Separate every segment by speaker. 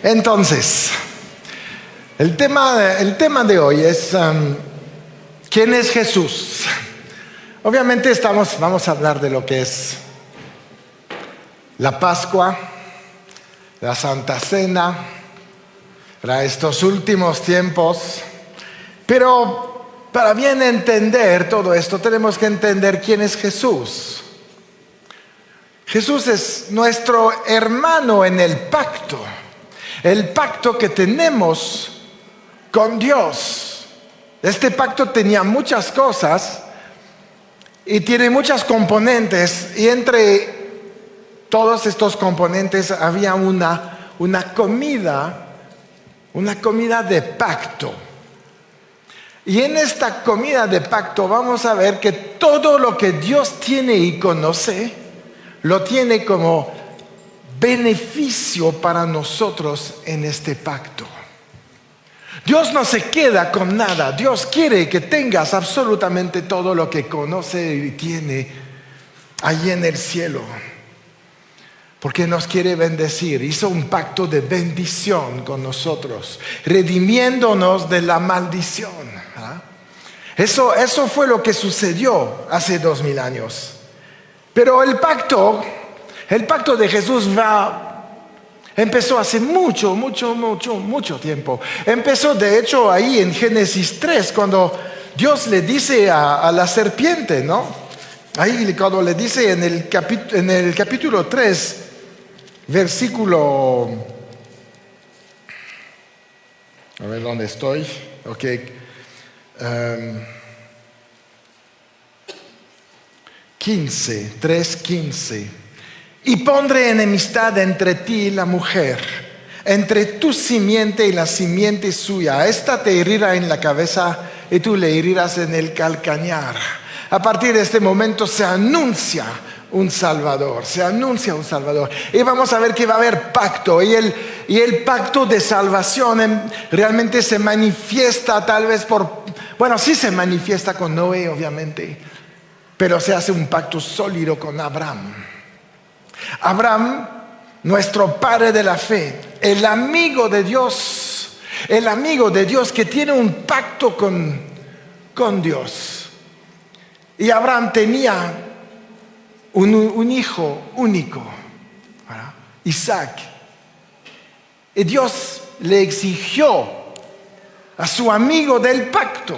Speaker 1: Entonces, el tema de hoy es ¿quién es Jesús? Obviamente vamos a hablar de lo que es la Pascua, la Santa Cena, para estos últimos tiempos. Pero para bien entender todo esto, tenemos que entender quién es Jesús. Jesús es nuestro hermano en el pacto que tenemos con Dios. Este pacto tenía muchas cosas y tiene muchas componentes, y entre todos estos componentes había una comida de pacto. Y en esta comida de pacto vamos a ver que todo lo que Dios tiene y conoce, lo tiene como beneficio para nosotros en este pacto. Dios no se queda con nada. Dios quiere que tengas absolutamente todo lo que conoce y tiene allí en el cielo, porque nos quiere bendecir. Hizo un pacto de bendición con nosotros, redimiéndonos de la maldición. Eso fue lo que sucedió hace 2000 años. Pero el pacto de Jesús empezó hace mucho tiempo. Empezó de hecho ahí en Génesis 3, cuando Dios le dice a la serpiente, ¿no? Ahí cuando le dice en el capítulo 3, versículo... A ver, ¿dónde estoy? Ok. 3:15. Y pondré enemistad entre ti y la mujer, entre tu simiente y la simiente suya. Esta te herirá en la cabeza y tú le herirás en el calcañar. A partir de este momento se anuncia un Salvador. Y vamos a ver que va a haber pacto. Y el pacto de salvación realmente se manifiesta sí se manifiesta con Noé, obviamente. Pero se hace un pacto sólido con Abraham. Abraham, nuestro padre de la fe, el amigo de Dios que tiene un pacto con Dios. Y Abraham tenía un hijo único, ¿verdad? Isaac. Y Dios le exigió a su amigo del pacto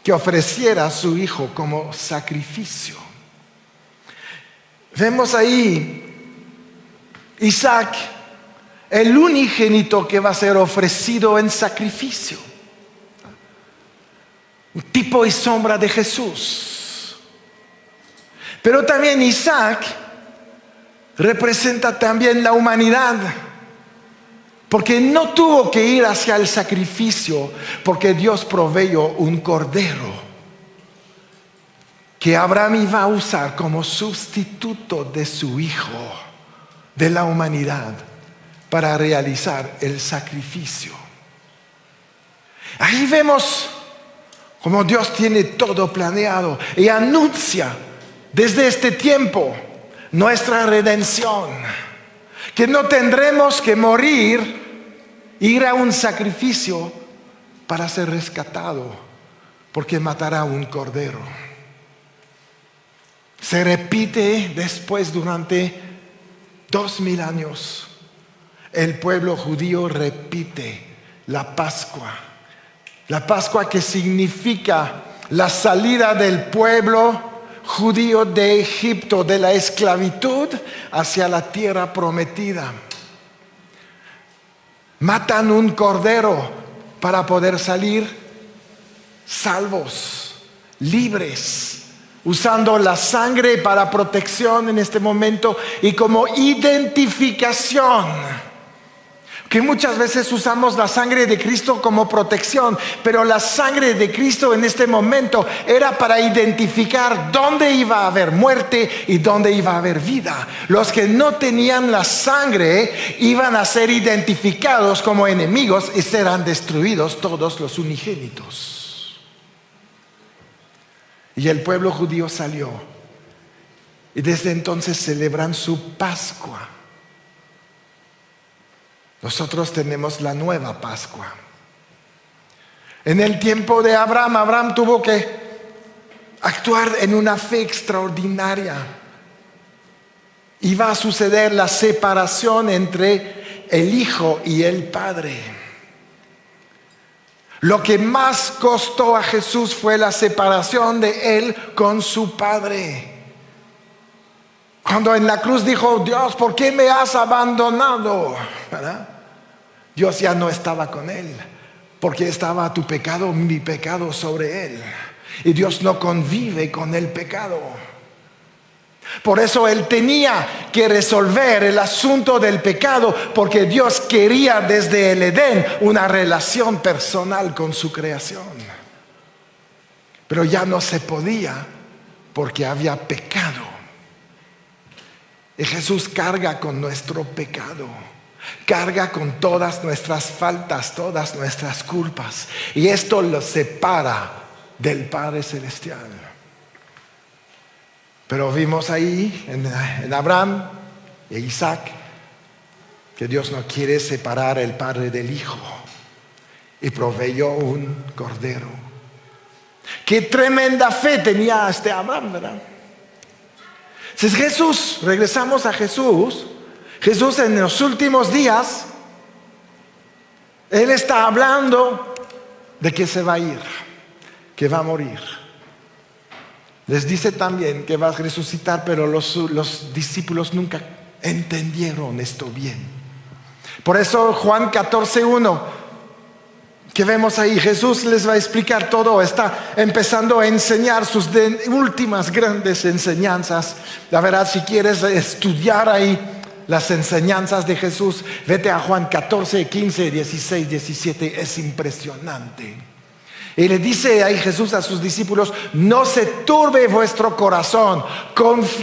Speaker 1: que ofreciera a su hijo como sacrificio. Vemos ahí Isaac, el unigénito que va a ser ofrecido en sacrificio. Un tipo y sombra de Jesús. Pero también Isaac representa también la humanidad, porque no tuvo que ir hacia el sacrificio, porque Dios proveyó un cordero que Abraham iba a usar como sustituto de su hijo, de la humanidad, para realizar el sacrificio. Ahí vemos cómo Dios tiene todo planeado y anuncia desde este tiempo nuestra redención, que no tendremos que ir a un sacrificio para ser rescatado, porque matará un cordero. Se repite después durante 2000 años. El pueblo judío repite la Pascua que significa la salida del pueblo judío de Egipto, de la esclavitud hacia la tierra prometida. Matan un cordero para poder salir salvos, libres, usando la sangre para protección en este momento y como identificación. Que muchas veces usamos la sangre de Cristo como protección, pero la sangre de Cristo en este momento era para identificar dónde iba a haber muerte y dónde iba a haber vida. Los que no tenían la sangre iban a ser identificados como enemigos y serán destruidos todos los unigénitos. Y el pueblo judío salió, y desde entonces celebran su Pascua. Nosotros tenemos la nueva Pascua. En el tiempo de Abraham tuvo que actuar en una fe extraordinaria. Iba a suceder la separación entre el Hijo y el Padre. Lo que más costó a Jesús fue la separación de Él con su Padre. Cuando en la cruz dijo: Dios, ¿por qué me has abandonado? ¿Verdad? Dios ya no estaba con Él, porque estaba tu pecado, mi pecado sobre Él. Y Dios no convive con el pecado. Por eso Él tenía que resolver el asunto del pecado, porque Dios quería desde el Edén una relación personal con su creación. Pero ya no se podía porque había pecado. Y Jesús carga con nuestro pecado, carga con todas nuestras faltas, todas nuestras culpas. Y esto lo separa del Padre Celestial. Pero vimos ahí en Abraham e Isaac que Dios no quiere separar el Padre del Hijo, y proveyó un cordero. Qué tremenda fe tenía Abraham, ¿verdad? Si Jesús, regresamos a Jesús en los últimos días, Él está hablando de que se va a ir, que va a morir. Les dice también que va a resucitar, pero los discípulos nunca entendieron esto bien. Por eso Juan 14:1, que vemos ahí, Jesús les va a explicar todo. Está empezando a enseñar sus últimas grandes enseñanzas. La verdad, si quieres estudiar ahí las enseñanzas de Jesús, vete a Juan 14, 15, 16, 17. Es impresionante. Y le dice ahí Jesús a sus discípulos: no se turbe vuestro corazón.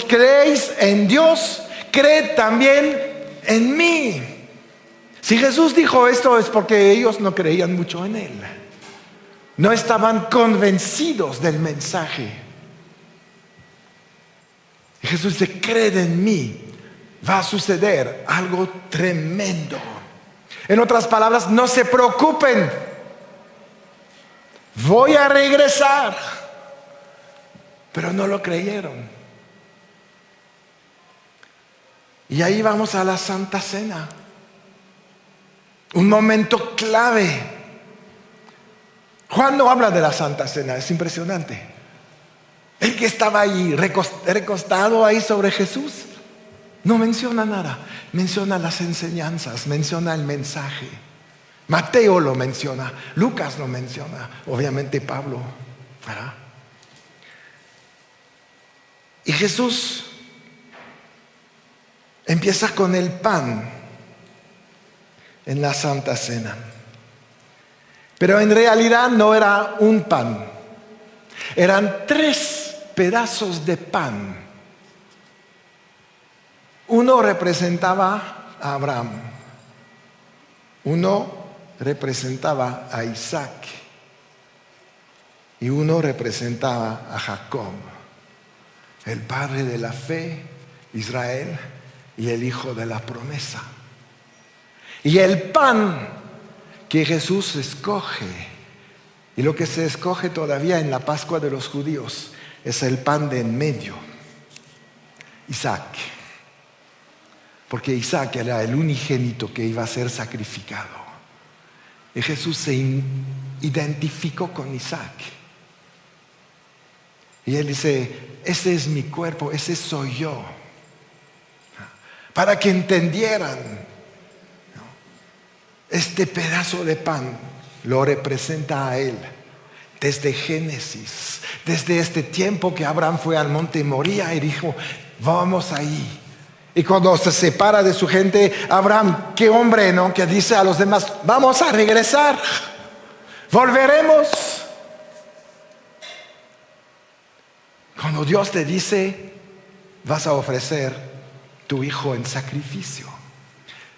Speaker 1: ¿Creéis en Dios? Creed también en mí. Si Jesús dijo esto, es porque ellos no creían mucho en Él. No estaban convencidos del mensaje. Y Jesús dice: creed en mí. Va a suceder algo tremendo. En otras palabras, no se preocupen. Voy a regresar. Pero no lo creyeron. Y ahí vamos a la Santa Cena. Un momento clave. Juan no habla de la Santa Cena, es impresionante. El que estaba ahí recostado ahí sobre Jesús no menciona nada. Menciona las enseñanzas, menciona el mensaje. Mateo lo menciona, Lucas lo menciona, obviamente Pablo, ¿verdad? Y Jesús empieza con el pan en la Santa Cena. Pero en realidad no era un pan. Eran 3 pedazos de pan. Uno representaba a Abraham. Uno representaba a Isaac. Y uno representaba a Jacob, el padre de la fe, Israel, y el hijo de la promesa. Y el pan que Jesús escoge, y lo que se escoge todavía en la Pascua de los judíos, es el pan de en medio, Isaac. Porque Isaac era el unigénito que iba a ser sacrificado. Y Jesús se identificó con Isaac. Y él dice: ese es mi cuerpo, ese soy yo. Para que entendieran, este pedazo de pan lo representa a él. Desde Génesis, desde este tiempo que Abraham fue al monte Moría y dijo: vamos ahí. Y cuando se separa de su gente, Abraham, qué hombre, ¿no? Que dice a los demás: vamos a regresar, volveremos. Cuando Dios te dice: vas a ofrecer tu hijo en sacrificio.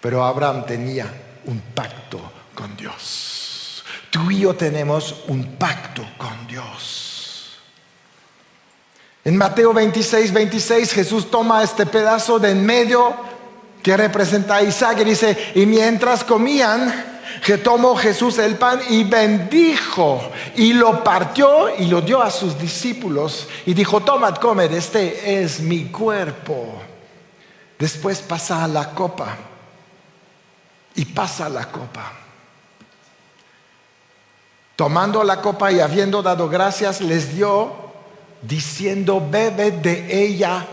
Speaker 1: Pero Abraham tenía un pacto con Dios. Tú y yo tenemos un pacto con Dios. En Mateo 26, 26, Jesús toma este pedazo de en medio que representa a Isaac, y dice, y mientras comían, que tomó Jesús el pan y bendijo y lo partió y lo dio a sus discípulos y dijo, tomad, comed, este es mi cuerpo. Después pasa a la copa y pasa la copa. Tomando la copa y habiendo dado gracias, les dio, diciendo, bebed de ella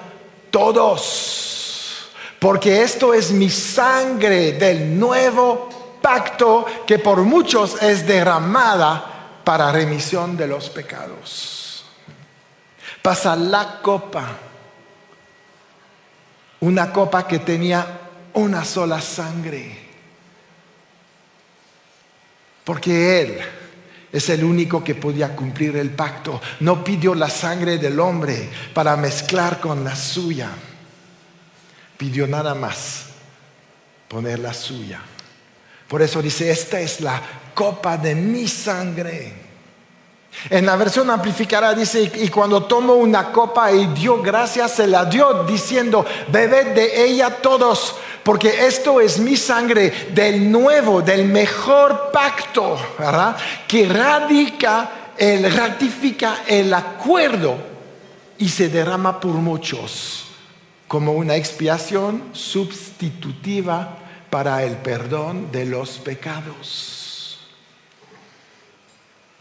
Speaker 1: todos, porque esto es mi sangre del nuevo pacto que por muchos es derramada para remisión de los pecados. Pasa la copa, una copa que tenía una sola sangre, porque Él es el único que podía cumplir el pacto. No pidió la sangre del hombre para mezclar con la suya, pidió nada más poner la suya. Por eso dice, esta es la copa de mi sangre. En la versión amplificada dice, y cuando tomó una copa y dio gracias, se la dio diciendo, bebed de ella todos, porque esto es mi sangre del nuevo, del mejor pacto, ¿verdad? Que ratifica el acuerdo y se derrama por muchos como una expiación sustitutiva para el perdón de los pecados.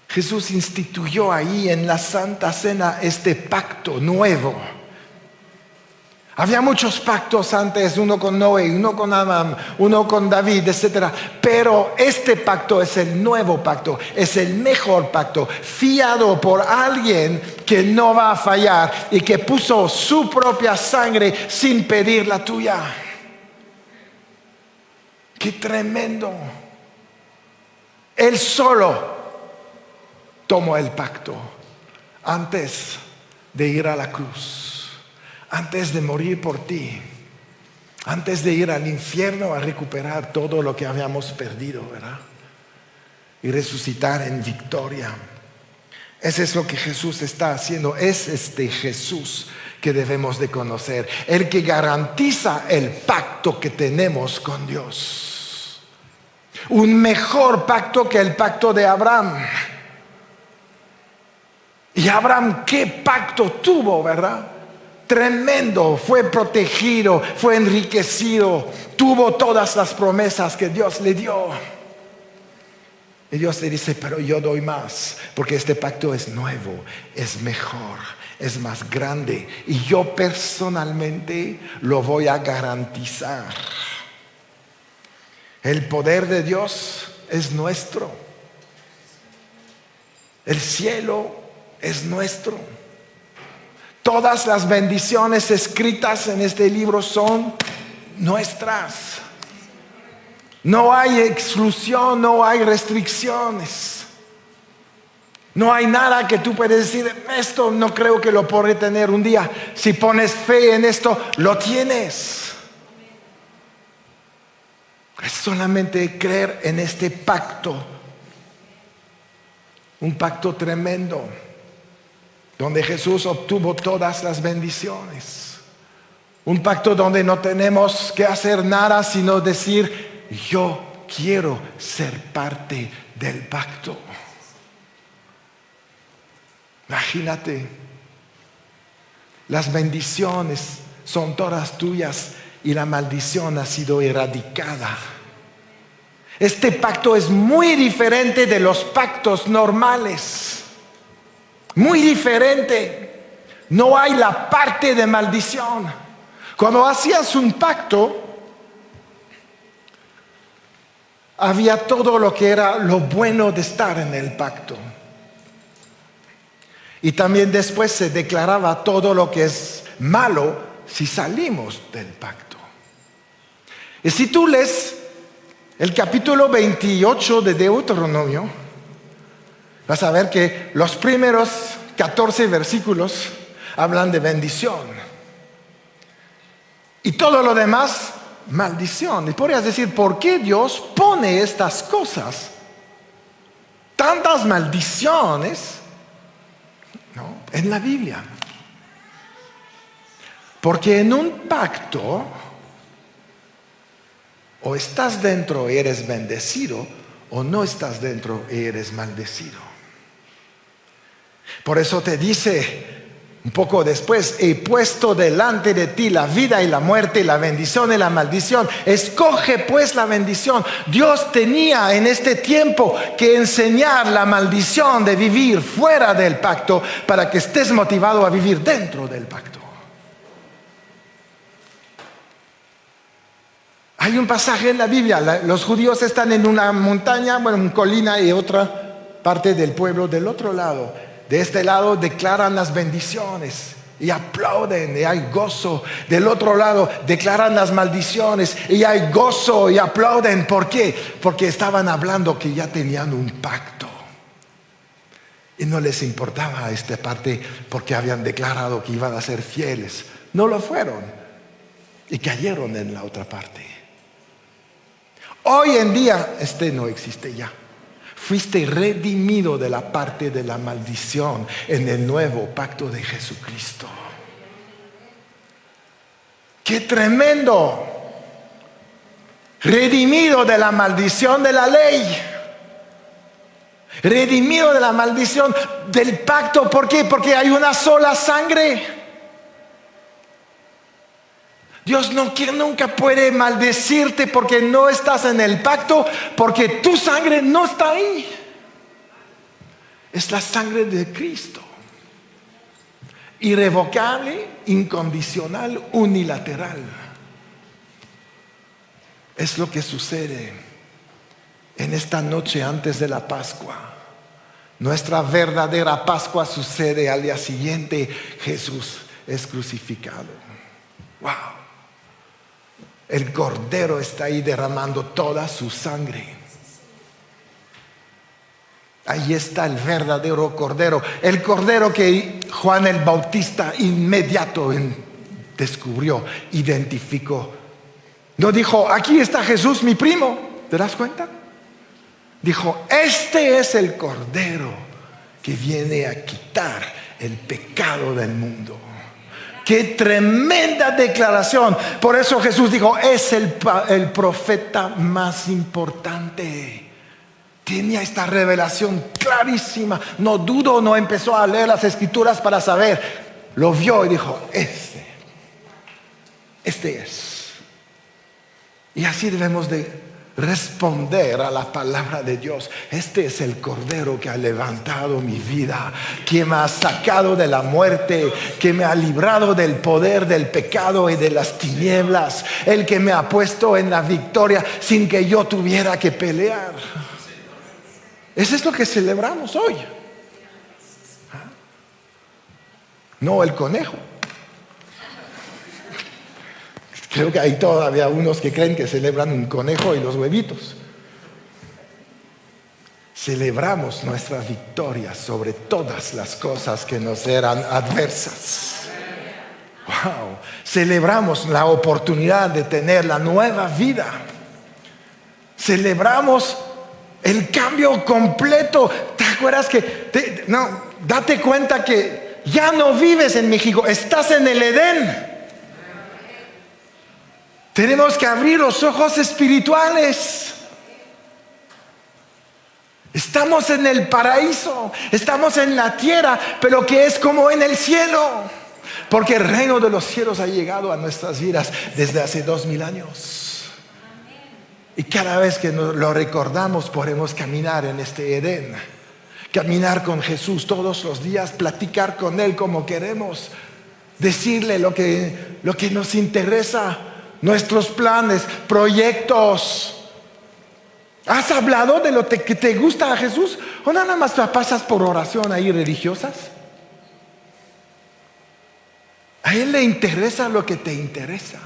Speaker 1: Jesús instituyó ahí en la Santa Cena este pacto nuevo. Había muchos pactos antes, uno con Noé, uno con Abraham, uno con David, etc. Pero este pacto es el nuevo pacto, es el mejor pacto, fiado por alguien que no va a fallar y que puso su propia sangre sin pedir la tuya. ¡Qué tremendo! Él solo tomó el pacto antes de ir a la cruz, antes de morir por ti, antes de ir al infierno a recuperar todo lo que habíamos perdido, ¿verdad? Y resucitar en victoria. Eso es lo que Jesús está haciendo. Es este Jesús que debemos de conocer, el que garantiza el pacto que tenemos con Dios. Un mejor pacto que el pacto de Abraham. Y Abraham, ¿qué pacto tuvo, verdad? Tremendo, fue protegido, fue enriquecido, tuvo todas las promesas que Dios le dio. Y Dios le dice, pero yo doy más, porque este pacto es nuevo, es mejor, es más grande, y yo personalmente lo voy a garantizar. El poder de Dios es nuestro. El cielo es nuestro. Todas las bendiciones escritas en este libro son nuestras. No hay exclusión, no hay restricciones. No hay nada que tú puedes decir, esto no creo que lo podré tener un día. Si pones fe en esto, lo tienes. Es solamente creer en este pacto. Un pacto tremendo, donde Jesús obtuvo todas las bendiciones. Un pacto donde no tenemos que hacer nada sino decir, yo quiero ser parte del pacto. Imagínate, las bendiciones son todas tuyas y la maldición ha sido erradicada. Este pacto es muy diferente de los pactos normales. Muy diferente. No hay la parte de maldición. Cuando hacías un pacto, había todo lo que era lo bueno de estar en el pacto. Y también después se declaraba todo lo que es malo si salimos del pacto. Y si tú lees el capítulo 28 de Deuteronomio, vas a ver que los primeros 14 versículos hablan de bendición. Y todo lo demás, maldición. Y podrías decir, ¿por qué Dios pone estas cosas? Tantas maldiciones, ¿no?, en la Biblia. Porque en un pacto O estás dentro y eres bendecido, o no estás dentro y eres maldecido. Por eso te dice un poco después: he puesto delante de ti la vida y la muerte, la bendición y la maldición. Escoge pues la bendición. Dios tenía en este tiempo que enseñar la maldición de vivir fuera del pacto para que estés motivado a vivir dentro del pacto. Hay un pasaje en la Biblia, los judíos están en una montaña, una colina, y otra parte del pueblo del otro lado. De este lado declaran las bendiciones y aplauden y hay gozo. Del otro lado declaran las maldiciones y hay gozo y aplauden. ¿Por qué? Porque estaban hablando que ya tenían un pacto. Y no les importaba esta parte porque habían declarado que iban a ser fieles. No lo fueron y cayeron en la otra parte. Hoy en día no existe ya. Fuiste redimido de la parte de la maldición en el nuevo pacto de Jesucristo. ¡Qué tremendo! Redimido de la maldición de la ley. Redimido de la maldición del pacto. ¿Por qué? Porque hay una sola sangre. Dios nunca puede maldecirte porque no estás en el pacto, porque tu sangre no está ahí. Es la sangre de Cristo. Irrevocable, incondicional, unilateral. Es lo que sucede en esta noche antes de la Pascua. Nuestra verdadera Pascua sucede al día siguiente. Jesús es crucificado. ¡Wow! El Cordero está ahí derramando toda su sangre. Ahí está el verdadero Cordero. El Cordero que Juan el Bautista inmediato descubrió, identificó. No dijo: aquí está Jesús, mi primo. ¿Te das cuenta? Dijo: este es el Cordero que viene a quitar el pecado del mundo. ¡Qué tremenda declaración! Por eso Jesús dijo: es el profeta más importante. Tenía esta revelación clarísima. No dudó, no empezó a leer las escrituras para saber. Lo vio y dijo: este es. Y así debemos de responder a la palabra de Dios. Este es el Cordero que ha levantado mi vida, que me ha sacado de la muerte, que me ha librado del poder del pecado y de las tinieblas, el que me ha puesto en la victoria sin que yo tuviera que pelear. Eso es lo que celebramos hoy. No el conejo. Creo que hay todavía unos que creen que celebran un conejo y los huevitos. Celebramos nuestra victoria sobre todas las cosas que nos eran adversas. Wow. Celebramos la oportunidad de tener la nueva vida. Celebramos el cambio completo. ¿Te acuerdas que date cuenta que ya no vives en México, estás en el Edén? Tenemos que abrir los ojos espirituales. Estamos en el paraíso, estamos en la tierra, pero que es como en el cielo. Porque el reino de los cielos ha llegado a nuestras vidas desde hace 2000 años. Y cada vez que lo recordamos podemos caminar en este Edén. Caminar con Jesús todos los días, platicar con Él como queremos. Decirle lo que nos interesa. Nuestros planes, proyectos. ¿Has hablado de lo que te gusta a Jesús? ¿O nada más pasas por oración ahí religiosas? A Él le interesa lo que te interesa.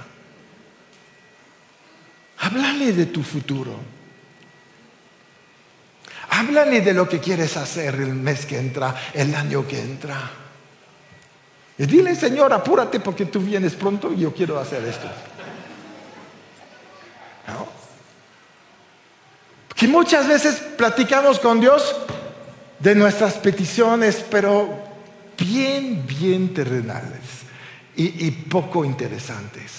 Speaker 1: Háblale de tu futuro. Háblale de lo que quieres hacer el mes que entra, el año que entra. Y dile: Señor, apúrate porque tú vienes pronto y yo quiero hacer esto. ¿No? Que muchas veces platicamos con Dios de nuestras peticiones, pero bien terrenales y poco interesantes.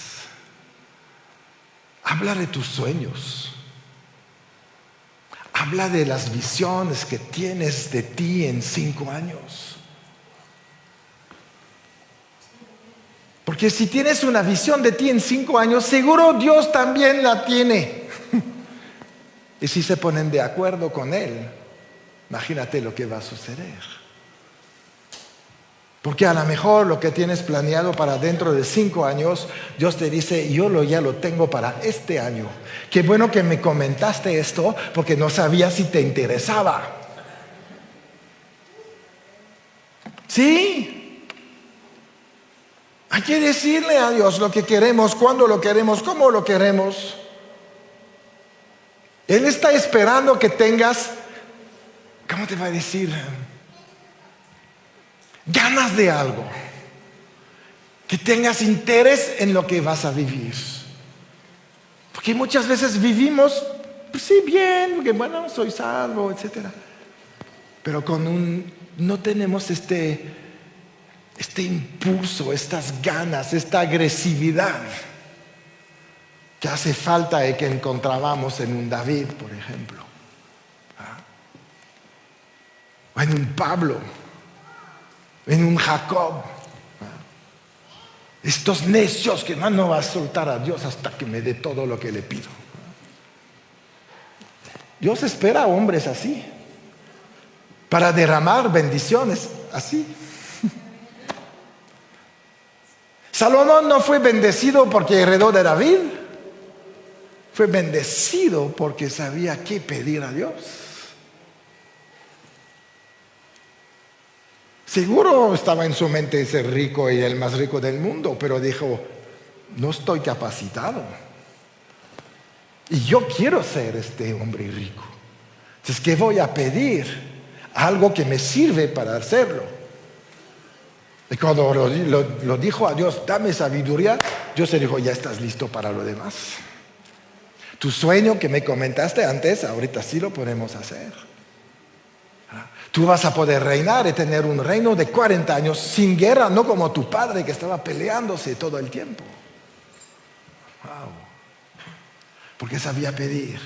Speaker 1: Habla de tus sueños. Habla de las visiones que tienes de ti en 5 años. Porque si tienes una visión de ti en 5 años, seguro Dios también la tiene. Y si se ponen de acuerdo con Él, imagínate lo que va a suceder. Porque a lo mejor lo que tienes planeado para dentro de 5 años, Dios te dice, ya lo tengo para este año. Qué bueno que me comentaste esto, porque no sabía si te interesaba. ¿Sí? Hay que decirle a Dios lo que queremos, cuándo lo queremos, cómo lo queremos. Él está esperando que tengas, ¿cómo te va a decir? Ganas de algo, que tengas interés en lo que vas a vivir. Porque muchas veces vivimos, pues sí, bien, porque bueno, soy salvo, etc. Pero no tenemos este impulso, estas ganas, esta agresividad que hace falta y que encontrábamos en un David, por ejemplo, o en un Pablo, en un Jacob. Estos necios que no va a soltar a Dios hasta que me dé todo lo que le pido. Dios espera a hombres así para derramar bendiciones así. Salomón no fue bendecido porque heredó de David, fue bendecido porque sabía qué pedir a Dios. Seguro estaba en su mente ser rico y el más rico del mundo, pero dijo, no estoy capacitado. Y yo quiero ser este hombre rico. Entonces, ¿qué voy a pedir? Algo que me sirve para hacerlo. Y cuando lo dijo a Dios, dame sabiduría, Dios le dijo, ya estás listo para lo demás. Tu sueño que me comentaste antes, ahorita sí lo podemos hacer. Tú vas a poder reinar y tener un reino de 40 años sin guerra, no como tu padre que estaba peleándose todo el tiempo. Wow. Porque sabía pedir,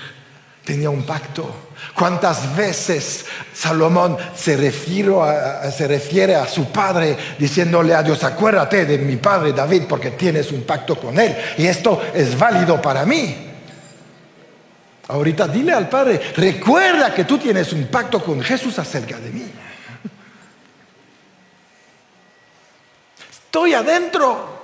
Speaker 1: tenía un pacto. ¿Cuántas veces Salomón se refiere a su padre diciéndole a Dios, acuérdate de mi padre David porque tienes un pacto con él y esto es válido para mí? Ahorita dile al Padre, recuerda que tú tienes un pacto con Jesús acerca de mí. Estoy adentro.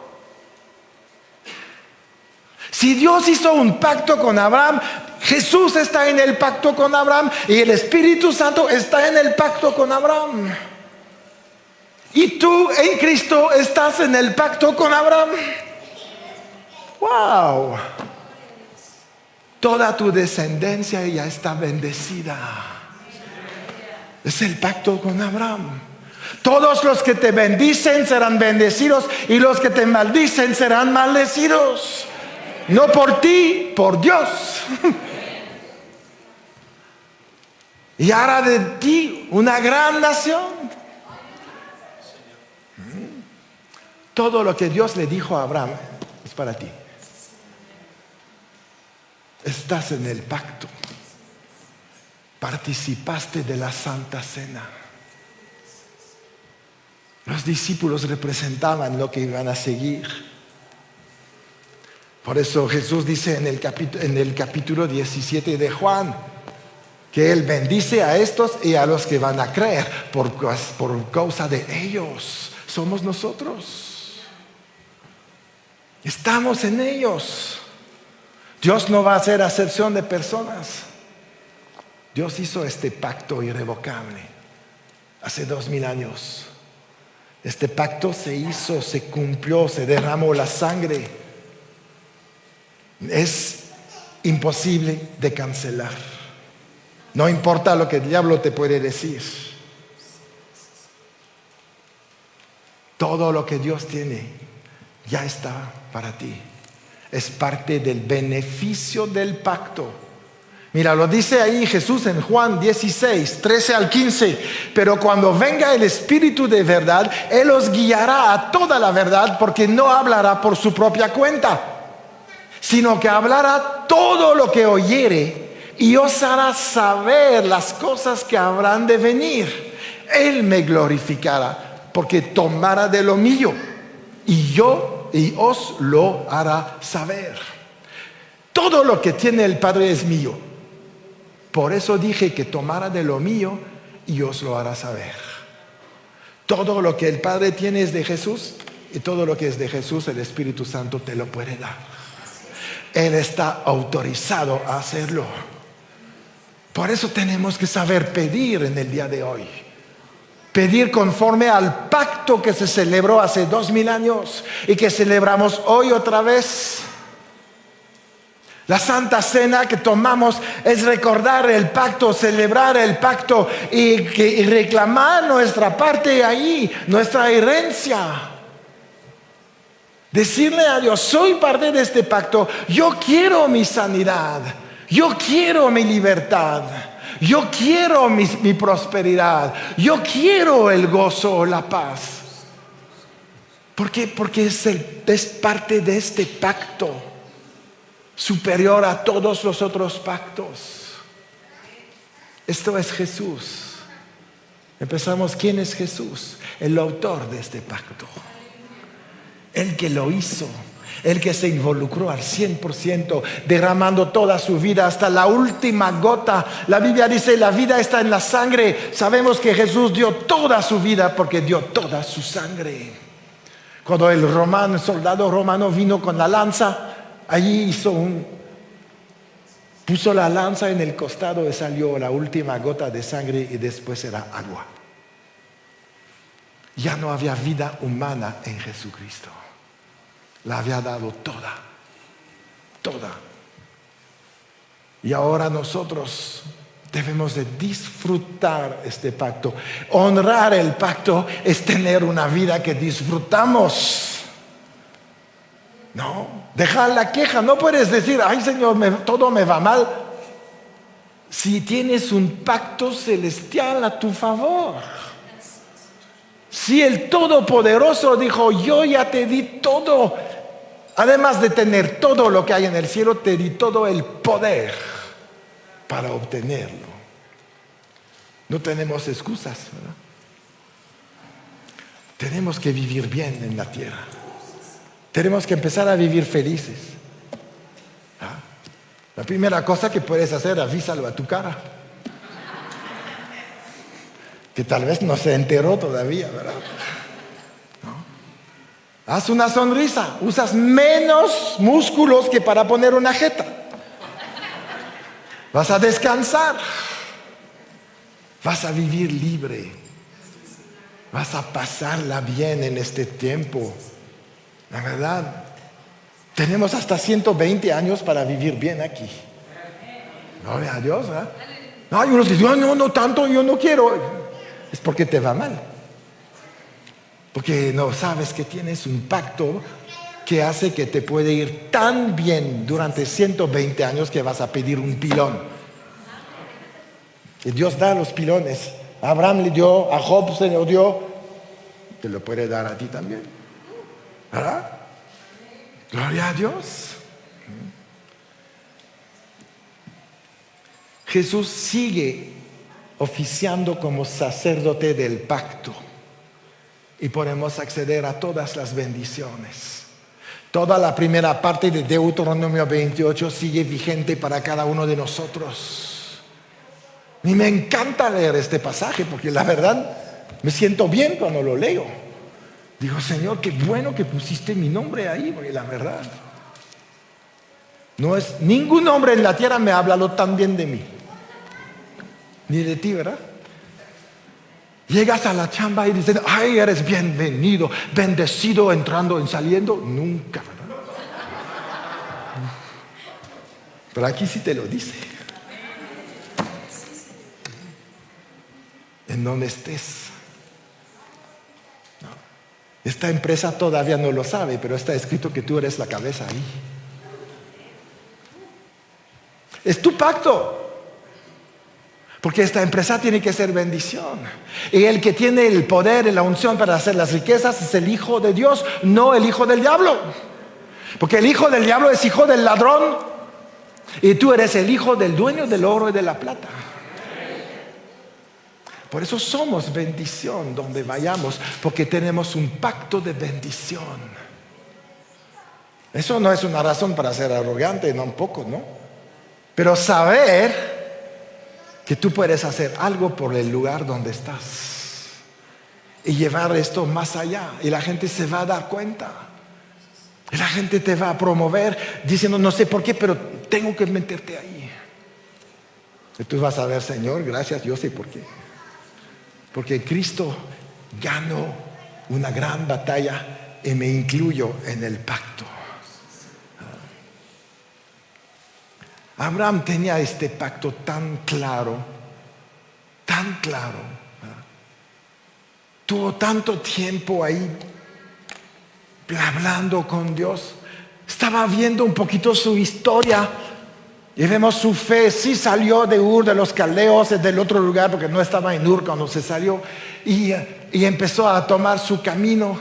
Speaker 1: Si Dios hizo un pacto con Abraham, Jesús está en el pacto con Abraham y el Espíritu Santo está en el pacto con Abraham. Y tú en Cristo estás en el pacto con Abraham. ¡Wow! Toda tu descendencia ya está bendecida. Es el pacto con Abraham. Todos los que te bendicen serán bendecidos y los que te maldicen serán maldecidos. No por ti, por Dios. Y hará de ti una gran nación. Todo lo que Dios le dijo a Abraham es para ti. Estás en el pacto. Participaste de la Santa Cena. Los discípulos representaban lo que iban a seguir. Por eso Jesús dice en el capítulo 17 de Juan que Él bendice a estos y a los que van a creer por causa de ellos. Somos nosotros. Estamos en ellos. Dios no va a hacer acepción de personas. Dios hizo este pacto irrevocable hace 2000 años. Este pacto se hizo, se cumplió, se derramó la sangre. Es imposible de cancelar. No importa lo que el diablo te puede decir. Todo lo que Dios tiene ya está para ti. Es parte del beneficio del pacto. Mira, lo dice ahí Jesús en Juan 16, 13 al 15. Pero cuando venga el Espíritu de verdad, Él os guiará a toda la verdad, porque no hablará por su propia cuenta, sino que hablará todo lo que oyere y os hará saber las cosas que habrán de venir. Él me glorificará, porque tomará de lo mío y os lo hará saber. Todo lo que tiene el Padre es mío. Por eso dije que tomara de lo mío y os lo hará saber. Todo lo que el Padre tiene es de Jesús, y todo lo que es de Jesús, el Espíritu Santo te lo puede dar. Él está autorizado a hacerlo. Por eso tenemos que saber pedir en el día de hoy. Pedir conforme al pacto que se celebró hace 2000 años y que celebramos hoy otra vez. La Santa Cena que tomamos es recordar el pacto, celebrar el pacto y reclamar nuestra parte ahí, nuestra herencia. Decirle a Dios, soy parte de este pacto, yo quiero mi sanidad, yo quiero mi libertad, yo quiero mi prosperidad, yo quiero el gozo, la paz. ¿Por qué? Porque es parte de este pacto, superior a todos los otros pactos. Esto es Jesús. Empezamos, ¿quién es Jesús? El autor de este pacto. El que lo hizo, el que se involucró al 100%, derramando toda su vida hasta la última gota. La Biblia dice, la vida está en la sangre. Sabemos que Jesús dio toda su vida porque dio toda su sangre. Cuando el soldado romano vino con la lanza, allí puso la lanza en el costado y salió la última gota de sangre y después era agua. Ya no había vida humana en Jesucristo. La había dado toda. Y ahora nosotros debemos de disfrutar este pacto. Honrar el pacto es tener una vida que disfrutamos. No, dejar la queja. No puedes decir, ay Señor, todo me va mal. Si tienes un pacto celestial a tu favor. Si el Todopoderoso dijo, yo ya te di todo, además de tener todo lo que hay en el cielo, te di todo el poder para obtenerlo. No tenemos excusas, ¿verdad? Tenemos que vivir bien en la tierra. Tenemos que empezar a vivir felices. La primera cosa que puedes hacer, avísalo a tu cara. Que tal vez no se enteró todavía, ¿verdad? ¿No? Haz una sonrisa. Usas menos músculos que para poner una jeta. Vas a descansar. Vas a vivir libre. Vas a pasarla bien en este tiempo. La verdad, tenemos hasta 120 años para vivir bien aquí. Gloria a Dios, ¿verdad? Hay unos que dicen, no tanto, yo no quiero. Es porque te va mal. Porque no sabes que tienes un pacto que hace que te puede ir tan bien durante 120 años que vas a pedir un pilón. Y Dios da los pilones. A Abraham le dio, a Job se lo dio. Te lo puede dar a ti también. ¿Verdad? Gloria a Dios. Jesús sigue oficiando como sacerdote del pacto y podemos acceder a todas las bendiciones. Toda la primera parte de Deuteronomio 28 sigue vigente para cada uno de nosotros. A mí me encanta leer este pasaje porque la verdad me siento bien cuando lo leo. Digo, Señor, qué bueno que pusiste mi nombre ahí, porque la verdad no es, ningún hombre en la tierra me ha hablado tan bien de mí. Ni de ti, ¿verdad? Llegas a la chamba y dicen, ay, eres bienvenido, bendecido entrando y saliendo. Nunca, ¿verdad? Pero aquí sí te lo dice. En donde estés. No. Esta empresa todavía no lo sabe, pero está escrito que tú eres la cabeza ahí. Es tu pacto. Porque esta empresa tiene que ser bendición. Y el que tiene el poder y la unción para hacer las riquezas es el Hijo de Dios, no el hijo del diablo. Porque el hijo del diablo es hijo del ladrón y tú eres el hijo del dueño del oro y de la plata. Por eso somos bendición donde vayamos, porque tenemos un pacto de bendición. Eso no es una razón para ser arrogante, no un poco, ¿no? Pero saber que tú puedes hacer algo por el lugar donde estás y llevar esto más allá, y la gente se va a dar cuenta. Y la gente te va a promover diciendo, no sé por qué, pero tengo que meterte ahí. Y tú vas a ver, Señor, gracias, yo sé por qué. Porque Cristo ganó una gran batalla y me incluyo en el pacto. Abraham tenía este pacto tan claro, tan claro. Tuvo tanto tiempo ahí hablando con Dios. Estaba viendo un poquito su historia y vemos su fe. Sí salió de Ur de los Caldeos, del otro lugar, porque no estaba en Ur cuando se salió, y empezó a tomar su camino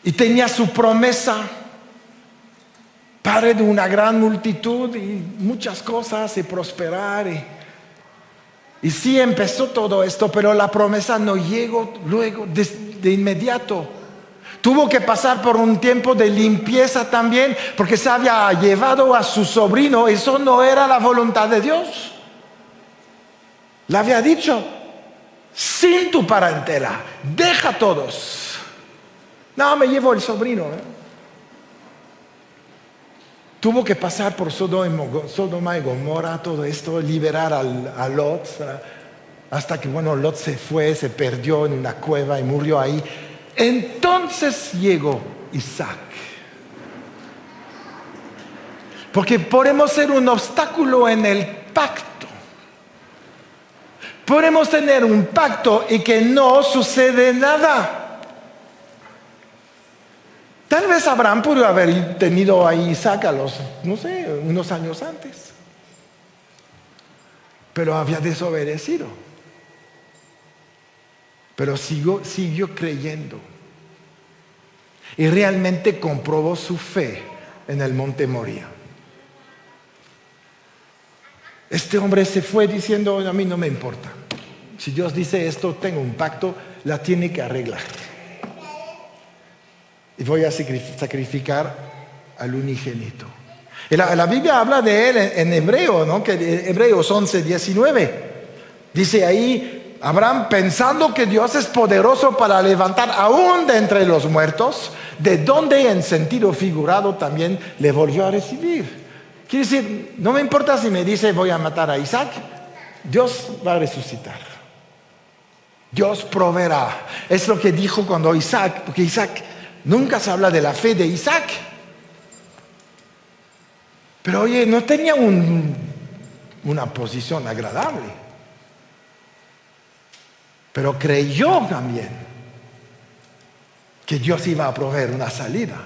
Speaker 1: y tenía su promesa, padre de una gran multitud y muchas cosas, y prosperar, y sí empezó todo esto, pero la promesa no llegó luego de inmediato. Tuvo que pasar por un tiempo de limpieza también, porque se había llevado a su sobrino. Eso no era la voluntad de Dios. Le había dicho, sin tu parentela, deja a todos. No, me llevo el sobrino. Tuvo que pasar por Sodoma y Gomorra, todo esto, liberar a Lot, hasta que, Lot se fue, se perdió en una cueva y murió ahí. Entonces llegó Isaac. Porque podemos ser un obstáculo en el pacto. Podemos tener un pacto y que no sucede nada. Tal vez Abraham pudo haber tenido a Isaac unos años antes. Pero había desobedecido. Pero siguió creyendo. Y realmente comprobó su fe en el monte Moría. Este hombre se fue diciendo, a mí no me importa. Si Dios dice esto, tengo un pacto, la tiene que arreglar. Y voy a sacrificar al unigénito. Y la Biblia habla de él en hebreo, ¿no? Que Hebreos 11:19. Dice ahí, Abraham, pensando que Dios es poderoso para levantar aún de entre los muertos, de donde en sentido figurado también le volvió a recibir. Quiere decir, no me importa si me dice voy a matar a Isaac, Dios va a resucitar. Dios proveerá. Es lo que dijo cuando Isaac, porque Isaac, nunca se habla de la fe de Isaac. Pero oye, no tenía una posición agradable. Pero creyó también que Dios iba a proveer una salida.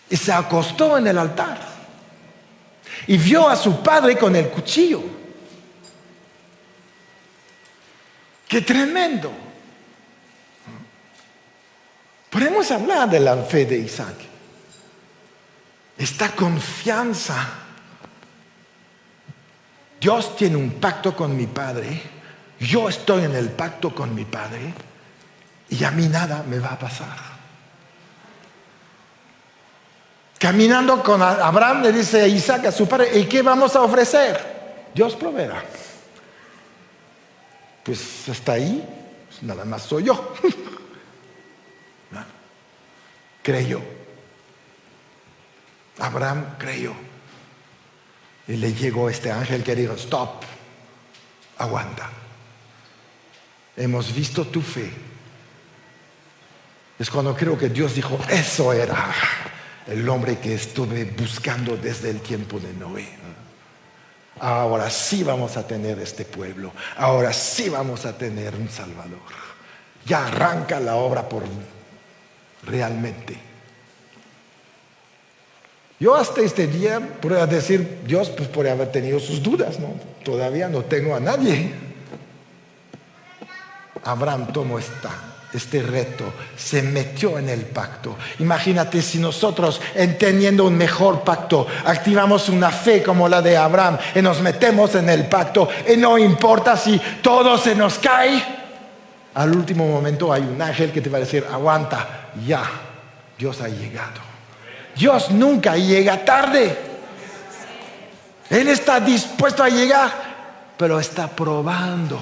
Speaker 1: Y se acostó en el altar. Y vio a su padre con el cuchillo. ¡Qué tremendo! Podemos hablar de la fe de Isaac. Esta confianza. Dios tiene un pacto con mi padre. Yo estoy en el pacto con mi padre y a mí nada me va a pasar. Caminando con Abraham le dice a Isaac, a su padre, ¿y qué vamos a ofrecer? Dios proveerá. Pues hasta ahí, pues nada más soy yo. ¿No? Creyó. Abraham creyó. Y le llegó este ángel que dijo, stop, aguanta. Hemos visto tu fe. Es cuando creo que Dios dijo, eso era el hombre que estuve buscando desde el tiempo de Noé. Ahora sí vamos a tener este pueblo. Ahora sí vamos a tener un Salvador. Ya arranca la obra por realmente. Yo hasta este día podría decir, Dios pues podría haber tenido sus dudas, ¿no? Todavía no tengo a nadie. Abraham tomó este reto, se metió en el pacto. Imagínate si nosotros, entendiendo un mejor pacto, activamos una fe como la de Abraham y nos metemos en el pacto, y no importa si todo se nos cae, al último momento hay un ángel que te va a decir: aguanta, ya, Dios ha llegado. Dios nunca llega tarde. Él está dispuesto a llegar, pero está probando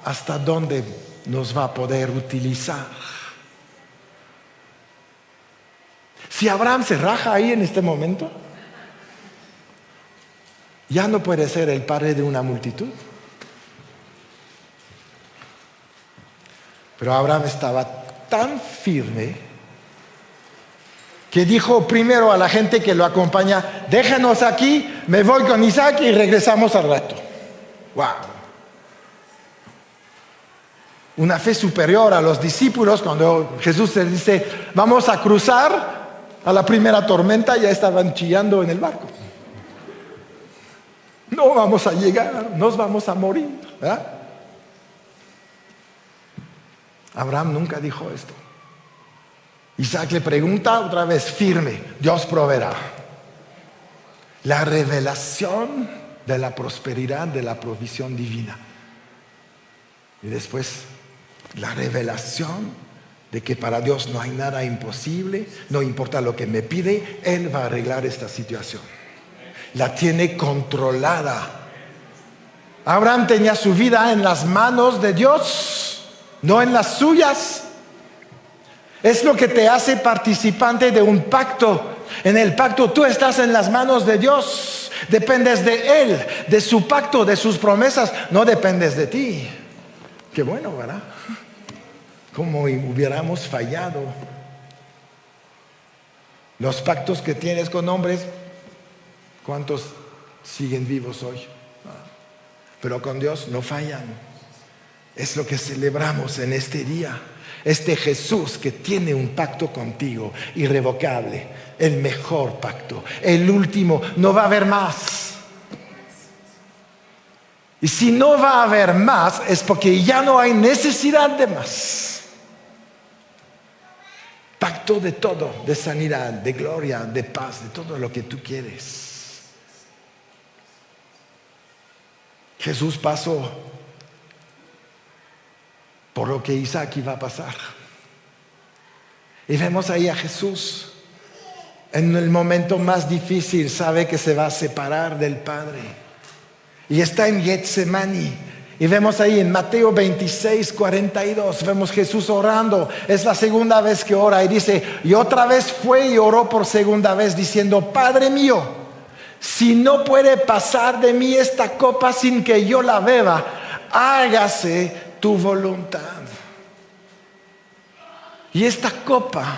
Speaker 1: hasta dónde nos va a poder utilizar. Si Abraham se raja ahí en este momento, ya no puede ser el padre de una multitud. Pero Abraham estaba tan firme que dijo primero a la gente que lo acompaña: déjanos aquí, me voy con Isaac y regresamos al rato. ¡Wow! Una fe superior a los discípulos. Cuando Jesús les dice: vamos a cruzar, a la primera tormenta ya estaban chillando en el barco. No vamos a llegar, nos vamos a morir, ¿verdad? Abraham nunca dijo esto. Isaac le pregunta otra vez, firme: Dios proveerá. La revelación de la prosperidad, de la provisión divina. Y después la revelación de que para Dios no hay nada imposible. No importa lo que me pide, Él va a arreglar esta situación. La tiene controlada. Abraham tenía su vida en las manos de Dios, no en las suyas. Es lo que te hace participante de un pacto. En el pacto tú estás en las manos de Dios. Dependes de Él, de su pacto, de sus promesas. No dependes de ti. Qué bueno, ¿verdad? Como hubiéramos fallado. Los pactos que tienes con hombres, ¿cuántos siguen vivos hoy? Pero con Dios no fallan. Es lo que celebramos en este día. Este Jesús que tiene un pacto contigo irrevocable, el mejor pacto, el último. No va a haber más. Y si no va a haber más, es porque ya no hay necesidad de más. Pacto de todo, de sanidad, de gloria, de paz, de todo lo que tú quieres. Jesús pasó por lo que Isaac iba a pasar. Y vemos ahí a Jesús en el momento más difícil. Sabe que se va a separar del Padre. Y está en Getsemaní. Y vemos ahí en Mateo 26, 42. Vemos Jesús orando. Es la segunda vez que ora. Y dice, y otra vez fue y oró por segunda vez diciendo: Padre mío, si no puede pasar de mí esta copa sin que yo la beba, hágase tu voluntad. Y esta copa,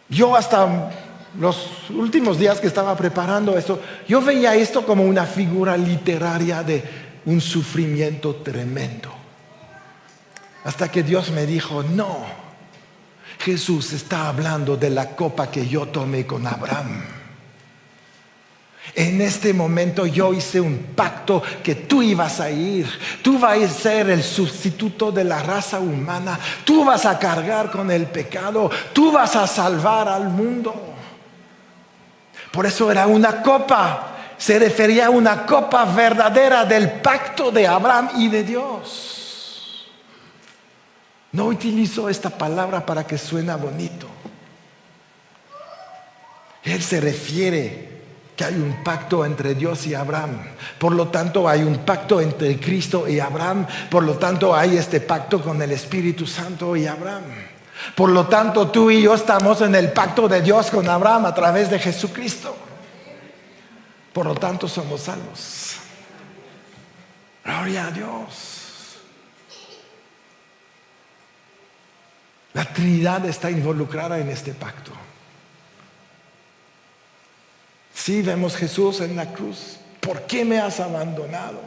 Speaker 1: yo hasta los últimos días que estaba preparando esto, yo veía esto como una figura literaria de un sufrimiento tremendo. Hasta que Dios me dijo: no, Jesús está hablando de la copa que yo tomé con Abraham. En este momento yo hice un pacto que tú ibas a ir. Tú vas a ser el sustituto de la raza humana. Tú vas a cargar con el pecado. Tú vas a salvar al mundo. Por eso era una copa. Se refería a una copa verdadera del pacto de Abraham y de Dios. No utilizó esta palabra para que suene bonito. Él se refiere que hay un pacto entre Dios y Abraham. Por lo tanto hay un pacto entre Cristo y Abraham. Por lo tanto hay este pacto con el Espíritu Santo y Abraham. Por lo tanto tú y yo estamos en el pacto de Dios con Abraham a través de Jesucristo. Por lo tanto somos salvos. Gloria a Dios. La Trinidad está involucrada en este pacto. Sí, vemos Jesús en la cruz. ¿Por qué me has abandonado?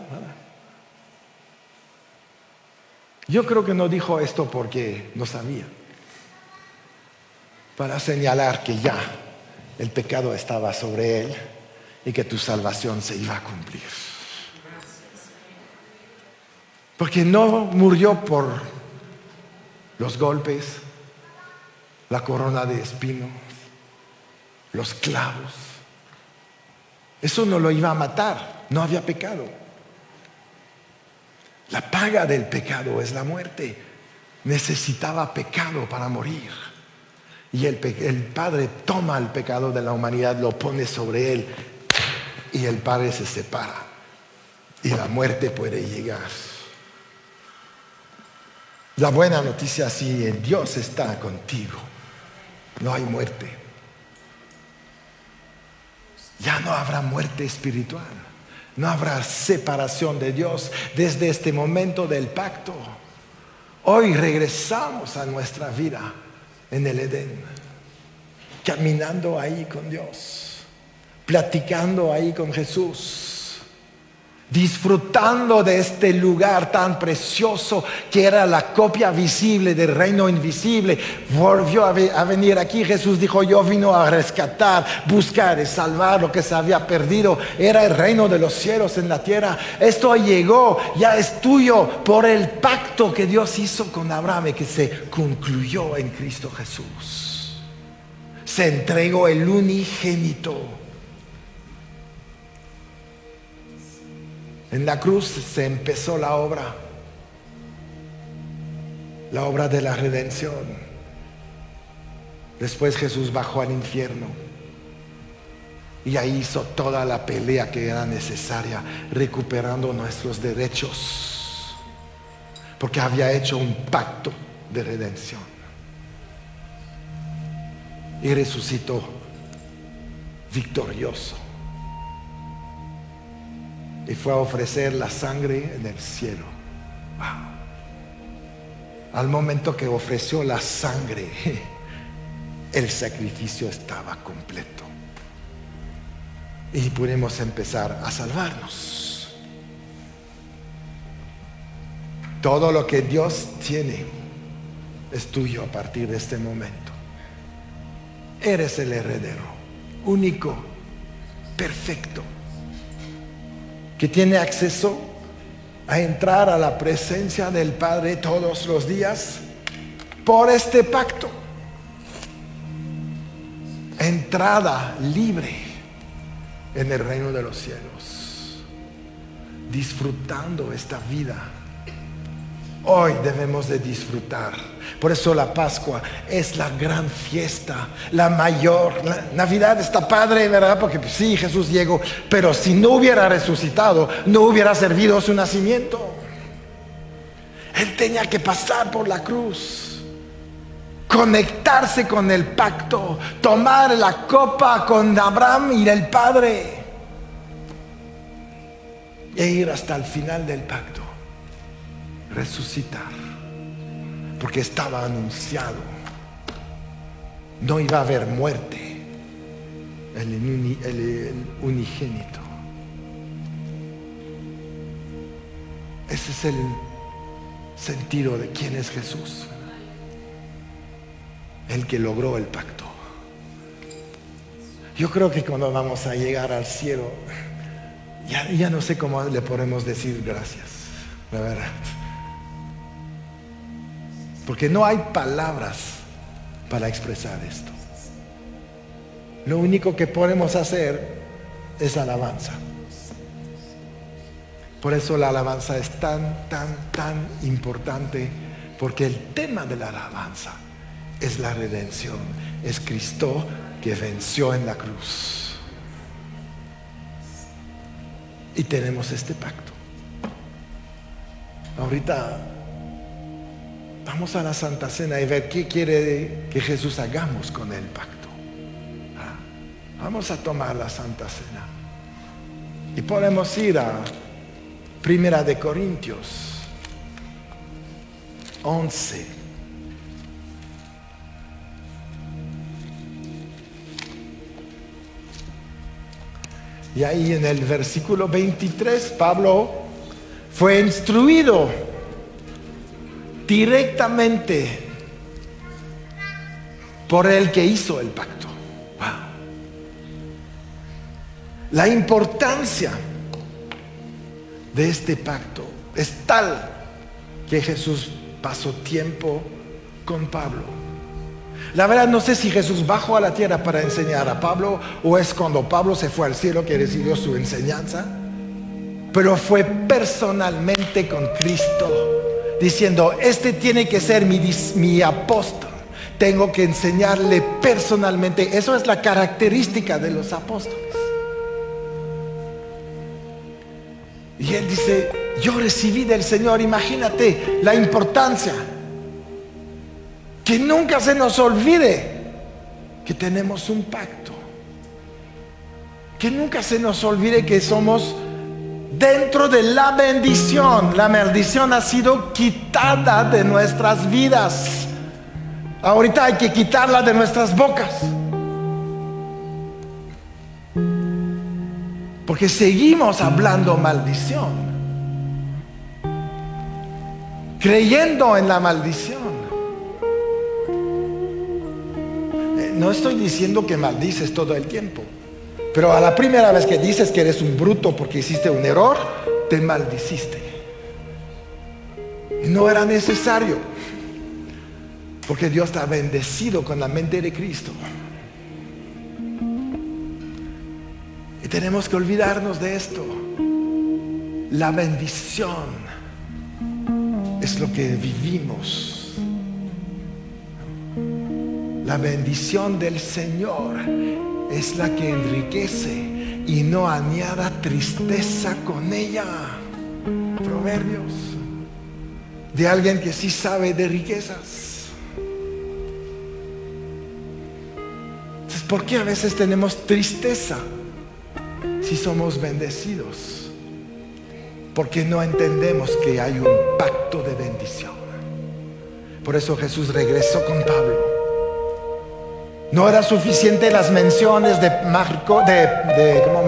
Speaker 1: Yo creo que no dijo esto porque no sabía. Para señalar que ya el pecado estaba sobre él y que tu salvación se iba a cumplir. Porque no murió por los golpes, la corona de espinos, los clavos. Eso no lo iba a matar, no había pecado. La paga del pecado es la muerte. Necesitaba pecado para morir. Y el Padre toma el pecado de la humanidad, lo pone sobre él, y el Padre se separa. Y la muerte puede llegar. La buena noticia, si Dios está contigo, no hay muerte. Ya no habrá muerte espiritual. No habrá separación de Dios desde este momento del pacto. Hoy regresamos a nuestra vida en el Edén, caminando ahí con Dios, platicando ahí con Jesús, disfrutando de este lugar tan precioso que era la copia visible del reino invisible. Volvió a venir aquí. Jesús dijo: yo vino a rescatar, buscar y salvar lo que se había perdido. Era el reino de los cielos en la tierra. Esto llegó, ya es tuyo por el pacto que Dios hizo con Abraham y que se concluyó en Cristo Jesús. Se entregó el unigénito. En la cruz se empezó la obra de la redención. Después Jesús bajó al infierno y ahí hizo toda la pelea que era necesaria, recuperando nuestros derechos, porque había hecho un pacto de redención. Y resucitó victorioso. Y fue a ofrecer la sangre en el cielo. Wow. Al momento que ofreció la sangre, el sacrificio estaba completo. Y pudimos empezar a salvarnos. Todo lo que Dios tiene es tuyo a partir de este momento. Eres el heredero, único, perfecto, que tiene acceso a entrar a la presencia del Padre todos los días por este pacto. Entrada libre en el reino de los cielos, disfrutando esta vida. Hoy debemos de disfrutar. Por eso la Pascua es la gran fiesta, la mayor. La Navidad está padre, ¿verdad? Porque pues, sí, Jesús llegó, pero si no hubiera resucitado, no hubiera servido su nacimiento. Él tenía que pasar por la cruz, conectarse con el pacto, tomar la copa con Abraham y el Padre, e ir hasta el final del pacto. Resucitar, porque estaba anunciado. No iba a haber muerte. El unigénito. Ese es el sentido de quién es Jesús. El que logró el pacto. Yo creo que cuando vamos a llegar al cielo, ya no sé cómo le podemos decir gracias, la verdad. Porque no hay palabras para expresar esto. Lo único que podemos hacer es alabanza. Por eso la alabanza es tan importante, porque el tema de la alabanza es la redención. Es Cristo que venció en la cruz. Y tenemos este pacto. Ahorita vamos a la Santa Cena y ver qué quiere que Jesús hagamos con el pacto. Vamos a tomar la Santa Cena. Y podemos ir a Primera de Corintios 11. Y ahí en el versículo 23, Pablo fue instruido directamente por el que hizo el pacto. Wow. La importancia de este pacto es tal que Jesús pasó tiempo con Pablo. La verdad no sé si Jesús bajó a la tierra para enseñar a Pablo o es cuando Pablo se fue al cielo que recibió su enseñanza, pero fue personalmente con Cristo, diciendo, este tiene que ser mi apóstol, tengo que enseñarle personalmente. Eso es la característica de los apóstoles. Y él dice, yo recibí del Señor. Imagínate la importancia. Que nunca se nos olvide que tenemos un pacto. Que nunca se nos olvide que somos dentro de la bendición. La maldición ha sido quitada de nuestras vidas. Ahorita hay que quitarla de nuestras bocas. Porque seguimos hablando maldición, creyendo en la maldición. No estoy diciendo que maldices todo el tiempo, pero a la primera vez que dices que eres un bruto porque hiciste un error, te maldiciste. Y no era necesario, porque Dios te ha bendecido con la mente de Cristo. Y tenemos que olvidarnos de esto. La bendición es lo que vivimos. La bendición del Señor es la que enriquece y no añada tristeza con ella. Proverbios de alguien que sí sabe de riquezas. Entonces, ¿por qué a veces tenemos tristeza si somos bendecidos? Porque no entendemos que hay un pacto de bendición. Por eso Jesús regresó con Pablo. No era suficiente las menciones de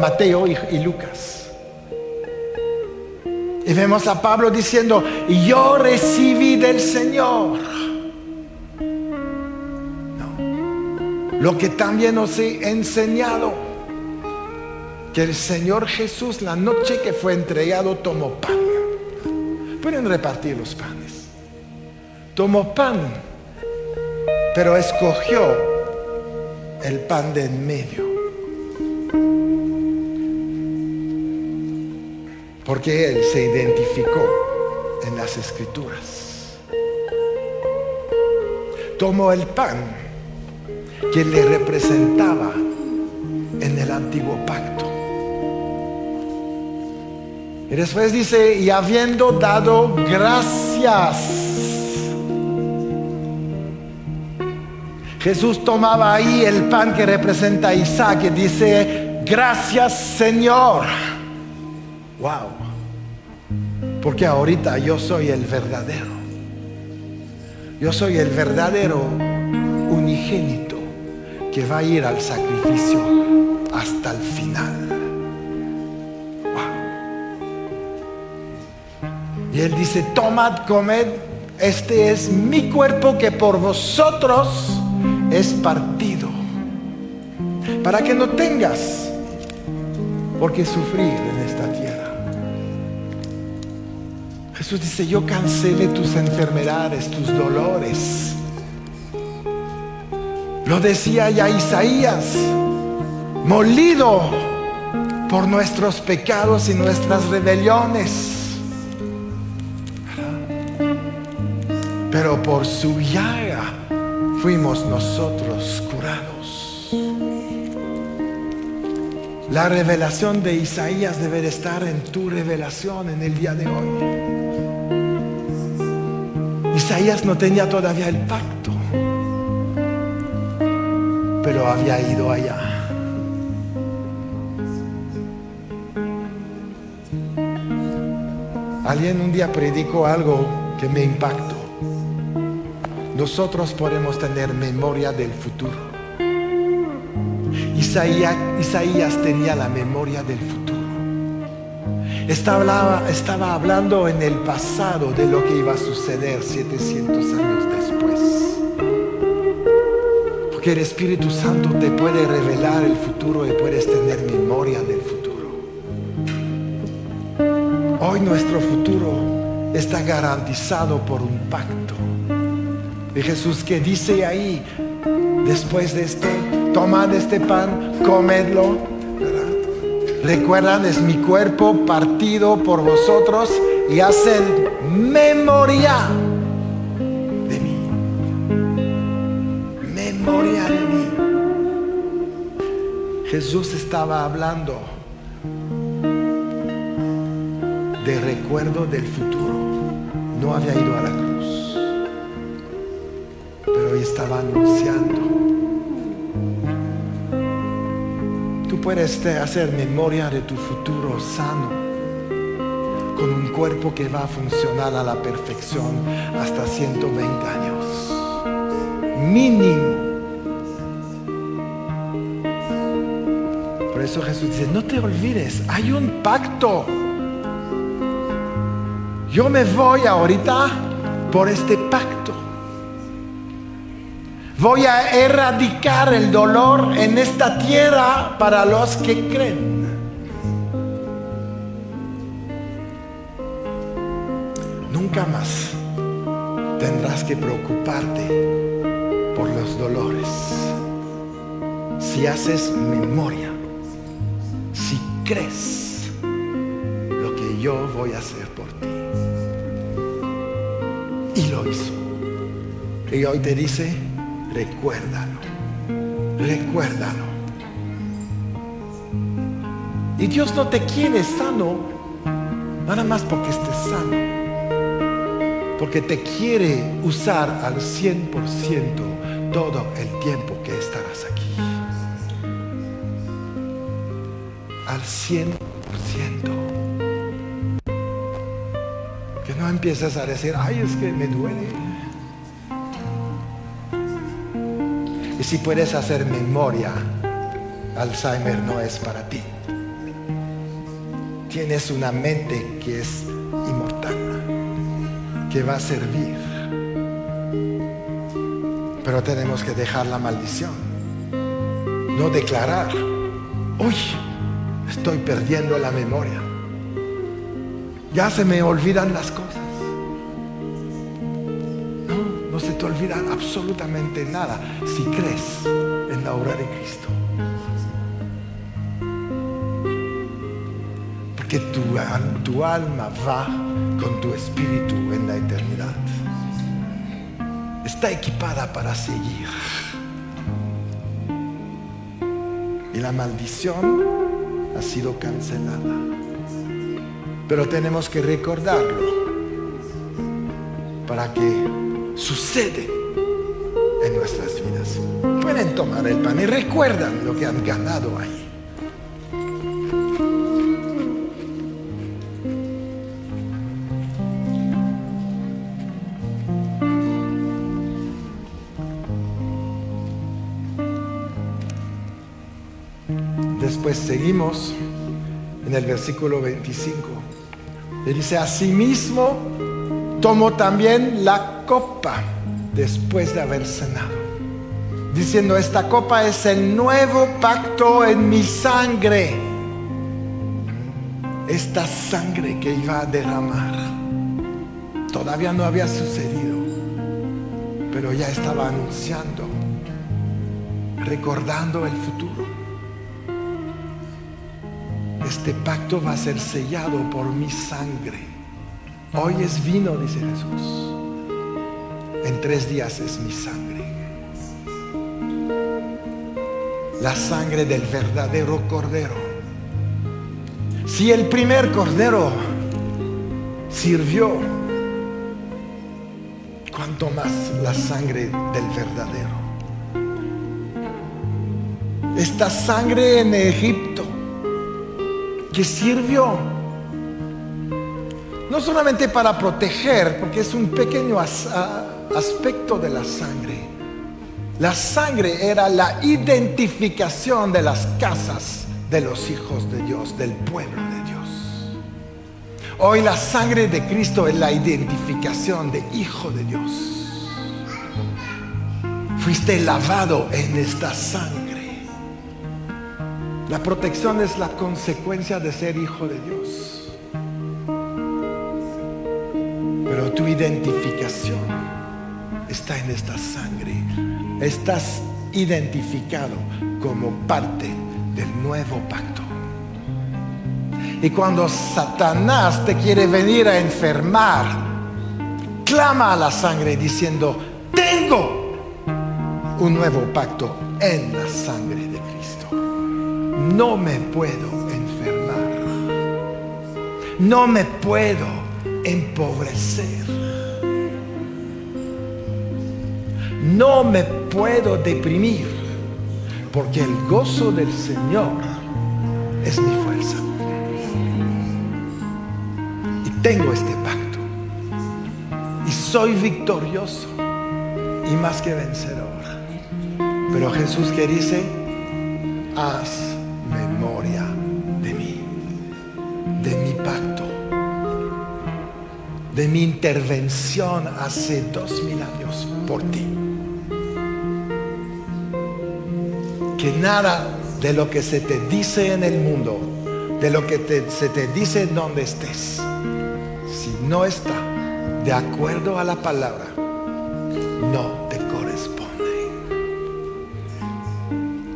Speaker 1: Mateo y Lucas. Y vemos a Pablo diciendo, yo recibí del Señor. No. Lo que también os he enseñado, que el Señor Jesús, la noche que fue entregado, tomó pan. Pueden repartir los panes. Tomó pan, pero escogió el pan de en medio, porque Él se identificó en las Escrituras. Tomó el pan que le representaba en el antiguo pacto. Y después dice, y habiendo dado gracias, Jesús tomaba ahí el pan que representa a Isaac y dice, gracias Señor. Wow. Porque ahorita yo soy el verdadero. Yo soy el verdadero unigénito que va a ir al sacrificio hasta el final. Y Él dice, tomad, comed, este es mi cuerpo que por vosotros es partido, para que no tengas por qué sufrir en esta tierra. Jesús dice, yo cancelé tus enfermedades, tus dolores. Lo decía ya Isaías, molido por nuestros pecados y nuestras rebeliones, pero por su llaga fuimos nosotros curados. La revelación de Isaías debe de estar en tu revelación en el día de hoy. Isaías no tenía todavía el pacto, pero había ido allá. Alguien un día predicó algo que me impactó. Nosotros podemos tener memoria del futuro. Isaías tenía la memoria del futuro. Estaba hablando en el pasado de lo que iba a suceder 700 años después. Porque el Espíritu Santo te puede revelar el futuro y puedes tener memoria del futuro. Hoy nuestro futuro está garantizado por un pacto Y Jesús, ¿qué dice ahí? Después de esto, tomad este pan, comedlo, ¿verdad? Recuerdan, es mi cuerpo partido por vosotros, y hacen memoria de mí. Memoria de mí. Jesús estaba hablando de recuerdo del futuro. No había ido a la cruz, pero hoy estaba anunciando. Tú puedes hacer memoria de tu futuro sano, con un cuerpo que va a funcionar a la perfección hasta 120 años mínimo. Por eso Jesús dice, no te olvides, hay un pacto. Yo me voy ahorita por este pacto. Voy a erradicar el dolor en esta tierra para los que creen. Nunca más tendrás que preocuparte por los dolores. Si haces memoria, si crees lo que yo voy a hacer por ti. Y lo hizo. Y hoy te dice, recuérdalo, recuérdalo. Y Dios no te quiere sano nada más porque estés sano, porque te quiere usar al 100% todo el tiempo que estarás aquí. Al 100%. Que no empieces a decir, ay, es que me duele. Y si puedes hacer memoria, Alzheimer no es para ti. Tienes una mente que es inmortal, que va a servir. Pero tenemos que dejar la maldición. No declarar, uy, estoy perdiendo la memoria. Ya se me olvidan las cosas. No se te olvida absolutamente nada si crees en la obra de Cristo. Porque tu alma va con tu espíritu en la eternidad. Está equipada para seguir. Y la maldición ha sido cancelada. Pero tenemos que recordarlo para que sucede en nuestras vidas. Pueden tomar el pan y recuerdan lo que han ganado ahí. Después seguimos en el versículo 25. Le dice, asimismo tomó también la copa después de haber cenado, diciendo, esta copa es el nuevo pacto en mi sangre. Esta sangre que iba a derramar todavía no había sucedido, pero ya estaba anunciando, recordando el futuro. Este pacto va a ser sellado por mi sangre. Hoy es vino, dice Jesús. En 3 días es mi sangre. La sangre del verdadero cordero. Si el primer cordero sirvió, cuánto más la sangre del verdadero. Esta sangre en Egipto que sirvió no solamente para proteger, porque es un pequeño aspecto de la sangre. La sangre era la identificación de las casas de los hijos de Dios, del pueblo de Dios. Hoy la sangre de Cristo es la identificación de hijo de Dios. Fuiste lavado en esta sangre. La protección es la consecuencia de ser hijo de Dios. Pero tu identificación está en esta sangre. Estás identificado como parte del nuevo pacto. Y cuando Satanás te quiere venir a enfermar, clama a la sangre diciendo: tengo un nuevo pacto en la sangre de Cristo. No me puedo enfermar. No me puedo empobrecer. No me puedo deprimir, porque el gozo del Señor es mi fuerza. Y tengo este pacto. Y soy victorioso y más que vencedor. Pero Jesús, ¿qué dice? Haz memoria de mí, de mi pacto, de mi intervención hace 2000 años por ti. Que nada de lo que se te dice en el mundo, de lo que se te dice en donde estés, si no está de acuerdo a la palabra, no te corresponde.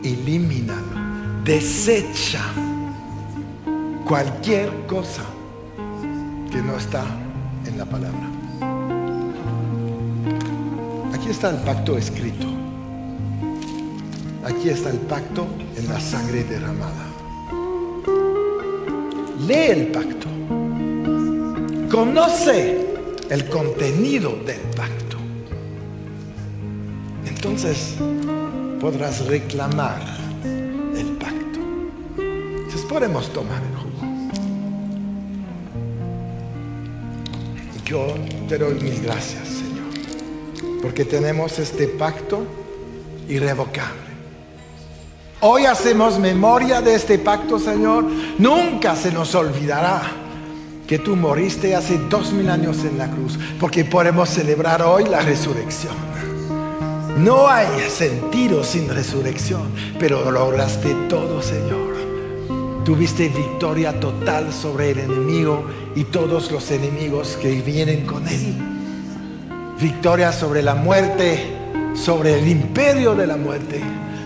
Speaker 1: Elimínalo, desecha cualquier cosa que no está en la palabra. Aquí está el pacto escrito. Aquí está el pacto en la sangre derramada. Lee el pacto. Conoce el contenido del pacto. Entonces podrás reclamar el pacto. Entonces podemos tomar el jugo. Y yo te doy mil gracias, Señor, porque tenemos este pacto irrevocable. Hoy hacemos memoria de este pacto, Señor. Nunca se nos olvidará que tú moriste hace 2000 años en la cruz, porque podemos celebrar hoy la resurrección. No hay sentido sin resurrección, pero lograste todo, Señor. Tuviste victoria total sobre el enemigo y todos los enemigos que vienen con él. Victoria sobre la muerte, sobre el imperio de la muerte,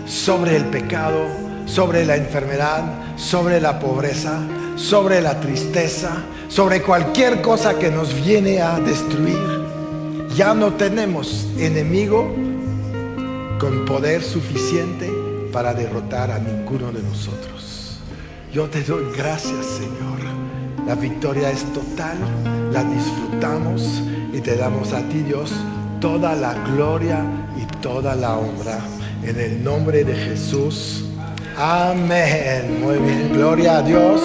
Speaker 1: sobre el pecado, sobre la enfermedad, sobre la pobreza, sobre la tristeza, sobre cualquier cosa que nos viene a destruir. Ya no tenemos enemigo con poder suficiente para derrotar a ninguno de nosotros. Yo te doy gracias, Señor. La victoria es total, la disfrutamos y te damos a ti, Dios, toda la gloria y toda la honra. En el nombre de Jesús. Amén. Muy bien. Gloria a Dios.